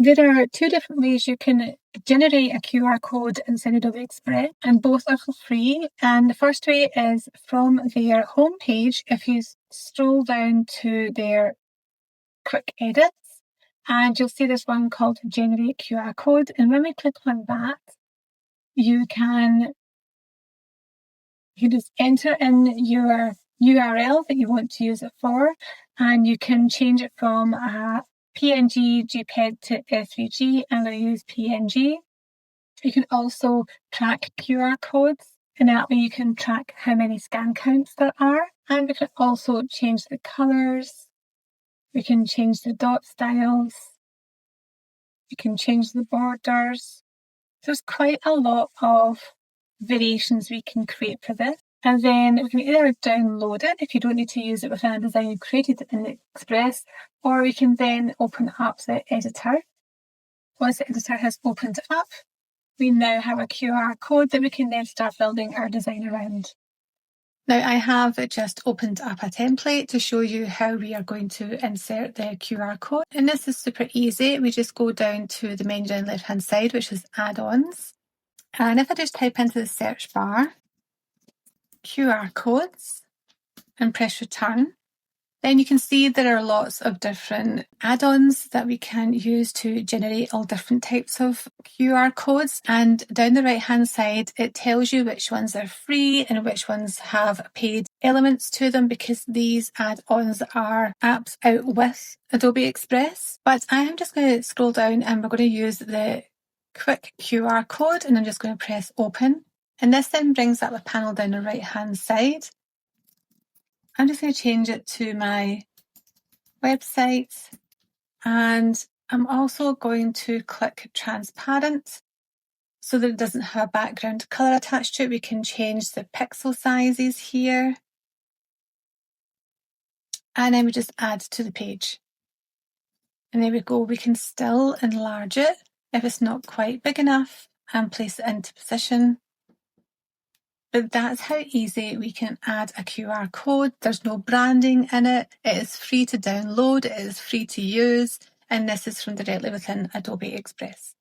There are two different ways you can generate a QR code inside Adobe Express, and both are for free. And the first way is from their homepage. If you scroll down to their quick edits, and you'll see this one called Generate QR Code. And when we click on that, you can just enter in your URL that you want to use it for, and you can change it from a PNG, JPEG to SVG, and I use PNG. You can also track QR codes, and that way you can track how many scan counts there are. And we can also change the colors. We can change the dot styles. You can change the borders. There's quite a lot of variations we can create for this. And then we can either download it if you don't need to use it within a design you created in the Express, or we can then open up the editor. Once the editor has opened up, we now have a QR code that we can then start building our design around. Now I have just opened up a template to show you how we are going to insert the QR code. And this is super easy. We just go down to the menu down the left hand side, which is Add-ons. And if I just type into the search bar, QR codes, and press return, then you can see there are lots of different add-ons that we can use to generate all different types of QR codes. And down the right hand side, it tells you which ones are free and which ones have paid elements to them, because these add-ons are apps out with Adobe Express. But I am just going to scroll down and we're going to use the quick QR code, and I'm just going to press open. And this then brings up a panel down the right hand side. I'm just going to change it to my website, and I'm also going to click transparent so that it doesn't have a background colour attached to it. We can change the pixel sizes here, and then we just add to the page. And there we go. We can still enlarge it if it's not quite big enough and place it into position. But that's how easy we can add a QR code. There's no branding in it. It is free to download. It is free to use. And this is from directly within Adobe Express.